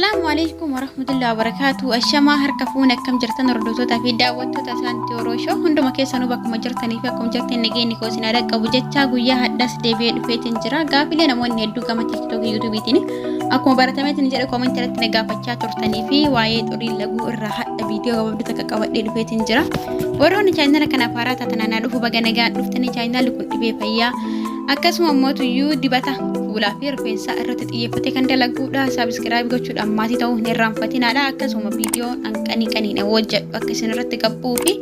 السلام عليكم ورحمة الله وبركاته. الشما هركفونا كم جرتنا ردوتو في دعوة تسانتي وروشو هندو مكيسانو بكم جرتني فيكم جرتني نجيني كوسنا رك أبو جتة قوية حدث ديفيد فيتن جرا قافلين أمون ندو كما تيك توك يوتيوب تيني أكو برتمت نجرا كومنت تلتنا قافتشا ترتني في وايد أريد لقو الراحة فيديو قبل تكاكوات دي فيتن جرا وروني channel kana farata tanana dhufu baganaga dhuftani channel kun dhibe fayya akkasuma mootu yu dibata fuula fi rifeensa irratti xiyyeeffate kan dalaguudha subscribe gochuudhaan maatii ta'uu hin irraanfatinaadha akkasuma viidiyoo qaniina wajjadhu akka isin irratti gabbuu fi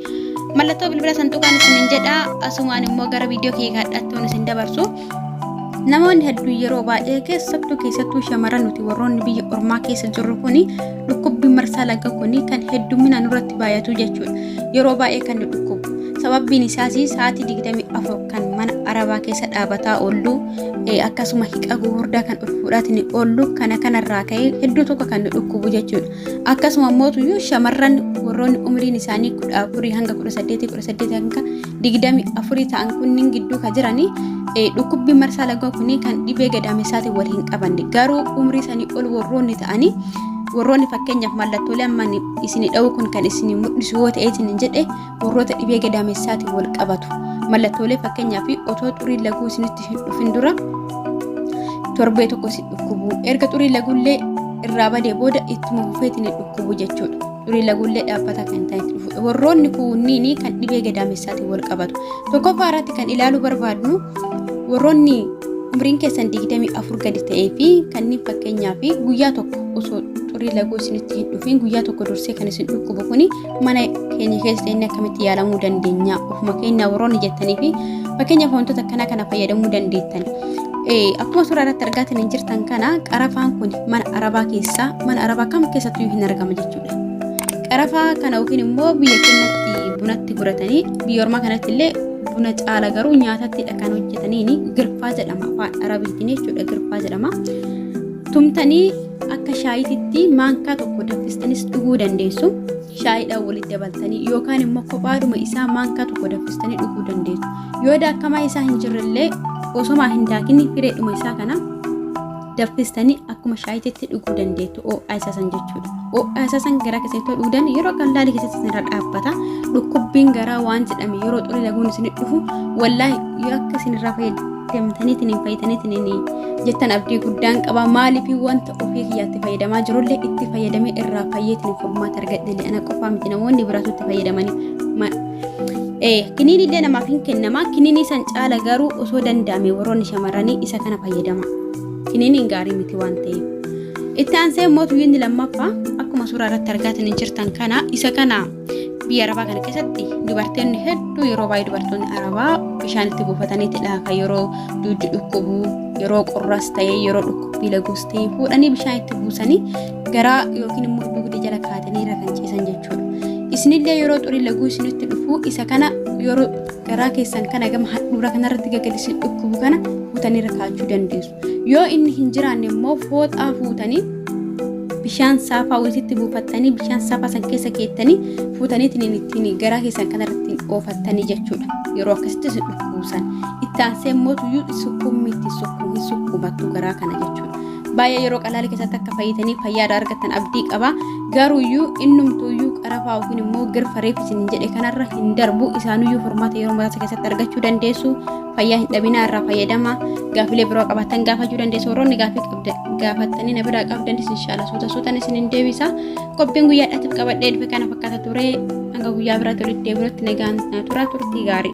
mallattoo bilbila santuuqaan isin jedha asumaan immoo gara viidiyoo kee gadhattoon isin dabarsu namoonni hedduu yeroo baay'ee keessattuu shamarran nuti warroonni biyya ormaa keessa jirru kuni dhukkubbii marsaa laga kuni kan hedduminaan irratti baay'atu jechuudha yeroo baay'ee kan dhukkubu sababbiin isaas sa'aatii 24 kan mana arabaa keessa dhaabataa oollu akkasuma hiqa gurguddaa kan ulfuudhaatiin oollu kanarraa ka'ee hedduu tokko kan dhukkubu jechuudha akkasuma mootu shamarran warroonni umriin isaanii 14 hanga 18 hanga 24 ta'an kunniin gidduu ka jiranii dhukkubbii marsaa lagaa kuni kan dhibee gadaamessaatiin wal hin qabanne garuu umrii isaanii ol warroonni ta'anii warroonni fakkeenyaaf mallattoolee ammaan isin dha'u kun kan isin mul'isu yoo ta'e isin jedhe warroota dhibee gadaamessaatiin wal qabatu mallattoolee fakkeenyaaf otoo xurii laguu isinitti hin dhufin dura torbee tokko isin dhukkubu erga xurii laguullee irraa badee booda ittuma fufeetiin dhukkubu jechuudha xurii laguullee dhaabbata kan ta'etti dhufu warroonni kunniin kan dhibee gadaamessaatiin wal qabatu tokkoffaa irratti kan ilaaluu barbaadnu warroonni umriin keessan 24 gadi ta'ee fi kanneen fakkeenyaaf guyyaa tokko osoo xurii laguu isinitti hin dhufin guyyaa tokko dursee kan isin dhukkubu kuni mana keenya keessatti inni akkamitti yaalamuu dandeenya ofuma keenya warroonni jettanii fi fakkeenyaaf wantoota kana fayyadamuu dandeettan akkuma suuraa irratti argaatiin jirtan kana qarafaan kun mana arabaa kam keessattuu hin argama jechuudha qarafaa kana yookiin immoo biyya keenyatti bunatti guratanii biyya ormaa kanatti illee buna caala garuu nyaatatti kan hojjetaniini girfaa jedhama afaan arabiitiin jechuudha girfaa jedhama tumtanii akka shaayiitti maankaa tokko danfistanis dhuguu dandeessu shaayiidhaan walitti dabaltanii yookaan immoo kophaadhuma isaa maankaa tokko danfistanii dhuguu dandeessu yoo daakamaa isaa hin jirrellee osoma hin daakinni fireedhuma isaa kana danfistanii akkuma shaayiitti dhuguu dandeettu oo'aasasan jechuudha oo'aasasan garaa keessatti dhugudan yeroo qal'aali keessatti isinirra dhaabbata dhukkubbiin garaa waan jedhame yeroo xurii laguun isin dhufu wallaahi yoo akka isinirraa fayyadamtaniitiin jettan abdii guddaan qaba maaliif wanta ofii kiyyaatti fayyadamaa jirullee itti fayyadamee irraa fayyeetiin furmaata argadhee ana qofaa miti namoonni biraatu itti fayyadamanii kiniin illee namaaf hin kennama kiniin san caala garuu osoo danda'ame warroonni shamarranii isa kana fayyadama kiniin gaarii miti waan ta'eef itti aansee mootu inni lammaffaa akkuma suuraa irratti argaatiin jirtan kana isa kana biyya arabaa kana keessatti dubartoonni hedduu yeroo baay'ee dubartoonni arabaa bishaan itti buufataniitidha kan yeroo duddu dhukkubu yeroo qorraas ta'ee yeroo dhukkubbii laguus ta'ee fuudhanii bishaan itti buusanii garaa yookiin immoo dugda jala kaatanii irra kan ciisan jechuudha isinillee yeroo xurii laguu isinitti dhufu isa kana yeroo garaa keessan kana gama handhuura kanarratti gaggalisin dhukkubu kana fuutanii irra kaachuu dandeessu yoo inni hin jiraanne immoo fooxaa fuutanii bishaan saafaa walitti buufattanii bishaan saafaa san keessa keettanii fuutaniitiin ittiin garaa keessan kanarratti oofattanii jechuudha yeroo akkasitti isin dhukkubusan itti aansee mootuyyuu sukkuumattu garaa kana jechuudha baay'ee yeroo qalaali keessatti akka fayyitanii fayyaada argattan abdii qaba garuuyyuu innumtuuyyuu qarafaa yookiin immoo girfa reef isin jedhe kanarra hin darbu isaanuyyuu furmaata yeroo muraasa keessatti argachuu dandeessu fayyaa hin dhabinaa irraa fayyadama gaafilee biroo qabaatan gaafachuu dandeessu warroonni gaafii gaafattanii na biraa qabdanis inshallah suutan isin hin deebisa qophiin guyyaadhaatiif qabadhee dhufe kana fakkaata ture hanga guyyaa biraatti walitti deebinutti nagaan tura turtii gaarii